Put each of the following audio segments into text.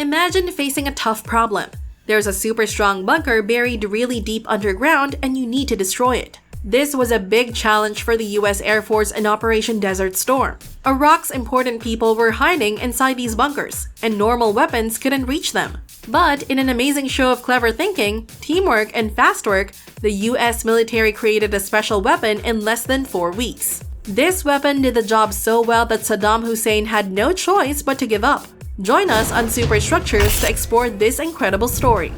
Imagine facing a tough problem. There's a super strong bunker buried really deep underground and you need to destroy it. This was a big challenge for the US Air Force in Operation Desert Storm. Iraq's important people were hiding inside these bunkers, and normal weapons couldn't reach them. But in an amazing show of clever thinking, teamwork, and fast work, the US military created a special weapon in less than 4 weeks. This weapon did the job so well that Saddam Hussein had no choice but to give up. Join us on Superstructures to explore this incredible story.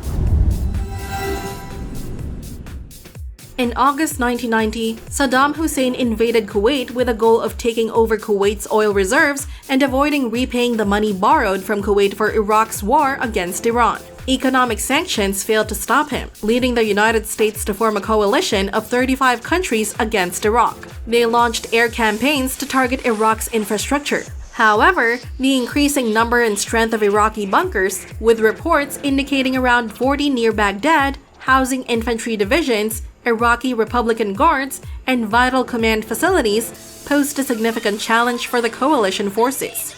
In August 1990, Saddam Hussein invaded Kuwait with the goal of taking over Kuwait's oil reserves and avoiding repaying the money borrowed from Kuwait for Iraq's war against Iran. Economic sanctions failed to stop him, leading the United States to form a coalition of 35 countries against Iraq. They launched air campaigns to target Iraq's infrastructure. However, the increasing number and strength of Iraqi bunkers, with reports indicating around 40 near Baghdad, housing infantry divisions, Iraqi Republican Guards, and vital command facilities, posed a significant challenge for the coalition forces.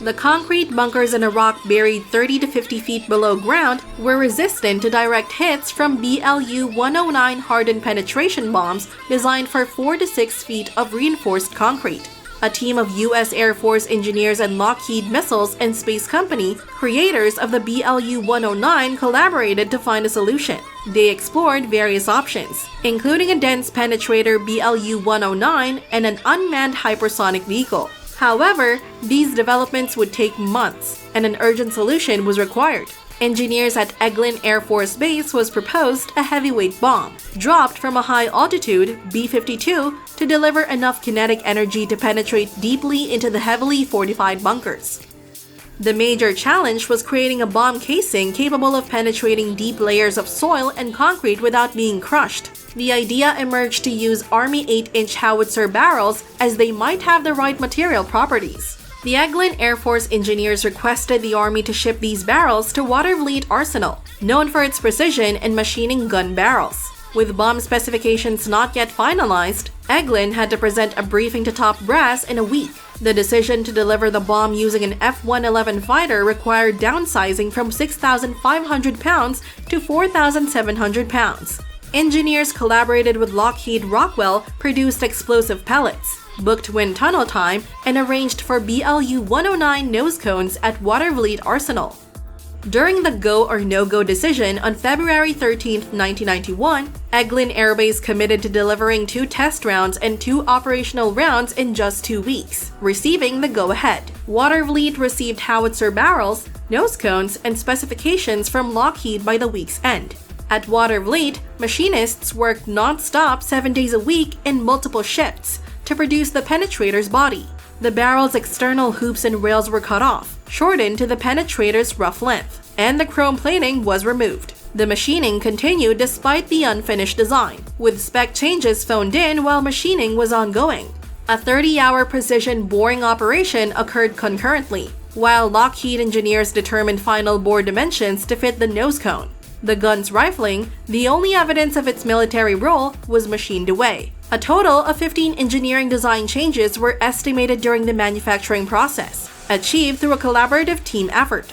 The concrete bunkers in Iraq, buried 30 to 50 feet below ground, were resistant to direct hits from BLU-109 hardened penetration bombs designed for 4 to 6 feet of reinforced concrete. A team of US Air Force engineers and Lockheed Missiles and Space Company, creators of the BLU-109, collaborated to find a solution. They explored various options, including a dense penetrator BLU-109 and an unmanned hypersonic vehicle. However, these developments would take months, and an urgent solution was required. Engineers at Eglin Air Force Base was proposed a heavyweight bomb, dropped from a high-altitude B-52 to deliver enough kinetic energy to penetrate deeply into the heavily fortified bunkers. The major challenge was creating a bomb casing capable of penetrating deep layers of soil and concrete without being crushed. The idea emerged to use Army 8-inch howitzer barrels as they might have the right material properties. The Eglin Air Force engineers requested the Army to ship these barrels to Watervliet Arsenal, known for its precision in machining gun barrels. With bomb specifications not yet finalized, Eglin had to present a briefing to top brass in a week. The decision to deliver the bomb using an F-111 fighter required downsizing from 6,500 pounds to 4,700 pounds. Engineers collaborated with Lockheed Rockwell, produced explosive pellets, booked wind tunnel time, and arranged for BLU-109 nose cones at Watervliet Arsenal. During the go or no-go decision on February 13, 1991, Eglin Air Base committed to delivering 2 test rounds and 2 operational rounds in just 2 weeks, receiving the go-ahead. Watervliet received howitzer barrels, nose cones, and specifications from Lockheed by the week's end. At Watervliet, machinists worked non-stop 7 days a week in multiple shifts to produce the penetrator's body. The barrel's external hoops and rails were cut off, shortened to the penetrator's rough length, and the chrome plating was removed. The machining continued despite the unfinished design, with spec changes phoned in while machining was ongoing. A 30-hour precision boring operation occurred concurrently, while Lockheed engineers determined final bore dimensions to fit the nose cone. The gun's rifling, the only evidence of its military role, was machined away. A total of 15 engineering design changes were estimated during the manufacturing process, achieved through a collaborative team effort.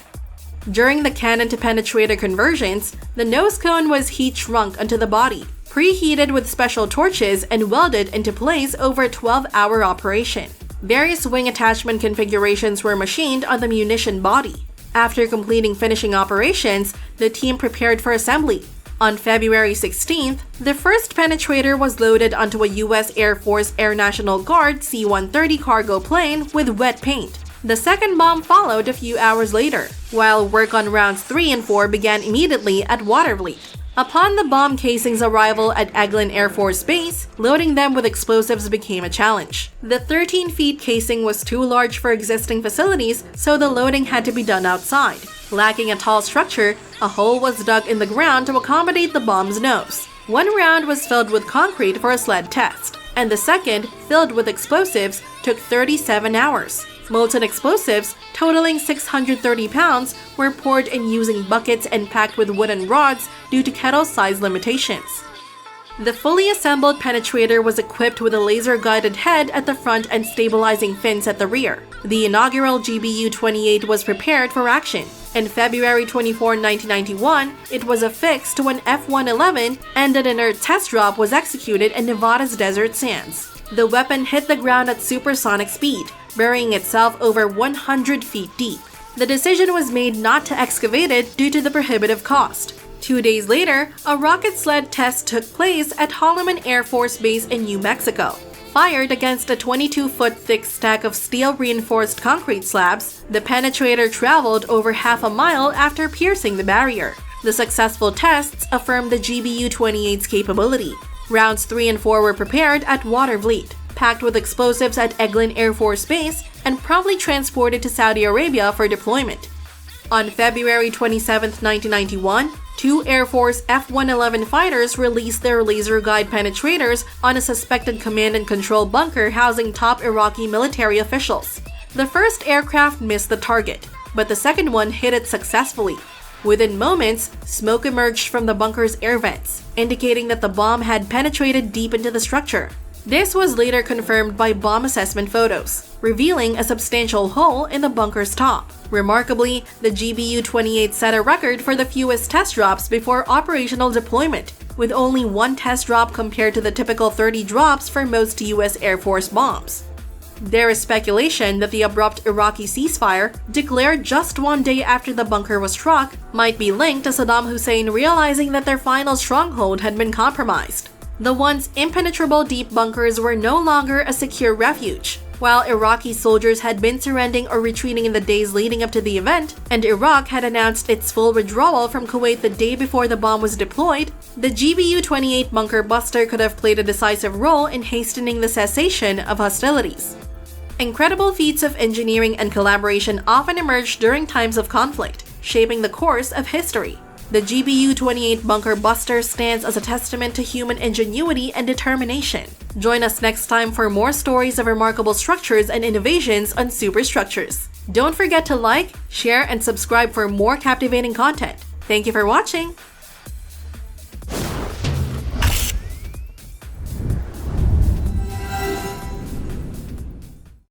During the cannon-to-penetrator conversions, the nose cone was heat-shrunk onto the body, preheated with special torches, and welded into place over a 12-hour operation. Various wing attachment configurations were machined on the munition body. After completing finishing operations, the team prepared for assembly. On February 16th, the first penetrator was loaded onto a US Air Force Air National Guard C-130 cargo plane with wet paint. The second bomb followed a few hours later, while work on rounds 3 and 4 began immediately at Watervliet. Upon the bomb casing's arrival at Eglin Air Force Base, loading them with explosives became a challenge. The 13-feet casing was too large for existing facilities, so the loading had to be done outside. Lacking a tall structure, a hole was dug in the ground to accommodate the bomb's nose. One round was filled with concrete for a sled test, and the second, filled with explosives, took 37 hours. Molten explosives, totaling 630 pounds, were poured in using buckets and packed with wooden rods due to kettle size limitations. The fully assembled penetrator was equipped with a laser-guided head at the front and stabilizing fins at the rear. The inaugural GBU-28 was prepared for action. In February 24, 1991, it was affixed to an F-111 and an inert test drop was executed in Nevada's desert sands. The weapon hit the ground at supersonic speed, burying itself over 100 feet deep. The decision was made not to excavate it due to the prohibitive cost. 2 days later, a rocket sled test took place at Holloman Air Force Base in New Mexico. Fired against a 22-foot thick stack of steel-reinforced concrete slabs, the penetrator traveled over half a mile after piercing the barrier. The successful tests affirmed the GBU-28's capability. Rounds 3 and 4 were prepared at Watervliet, packed with explosives at Eglin Air Force Base, and promptly transported to Saudi Arabia for deployment. On February 27, 1991, 2 Air Force F-111 fighters released their laser guide penetrators on a suspected command and control bunker housing top Iraqi military officials. The first aircraft missed the target, but the second one hit it successfully. Within moments, smoke emerged from the bunker's air vents, indicating that the bomb had penetrated deep into the structure. This was later confirmed by bomb assessment photos, revealing a substantial hole in the bunker's top. Remarkably, the GBU-28 set a record for the fewest test drops before operational deployment, with only 1 test drop compared to the typical 30 drops for most U.S. Air Force bombs. There is speculation that the abrupt Iraqi ceasefire, declared just 1 day after the bunker was struck, might be linked to Saddam Hussein realizing that their final stronghold had been compromised. The once impenetrable deep bunkers were no longer a secure refuge. While Iraqi soldiers had been surrendering or retreating in the days leading up to the event, and Iraq had announced its full withdrawal from Kuwait the day before the bomb was deployed, the GBU-28 bunker buster could have played a decisive role in hastening the cessation of hostilities. Incredible feats of engineering and collaboration often emerge during times of conflict, shaping the course of history. The GBU-28 bunker buster stands as a testament to human ingenuity and determination. Join us next time for more stories of remarkable structures and innovations on superstructures. Don't forget to like, share, and subscribe for more captivating content. Thank you for watching!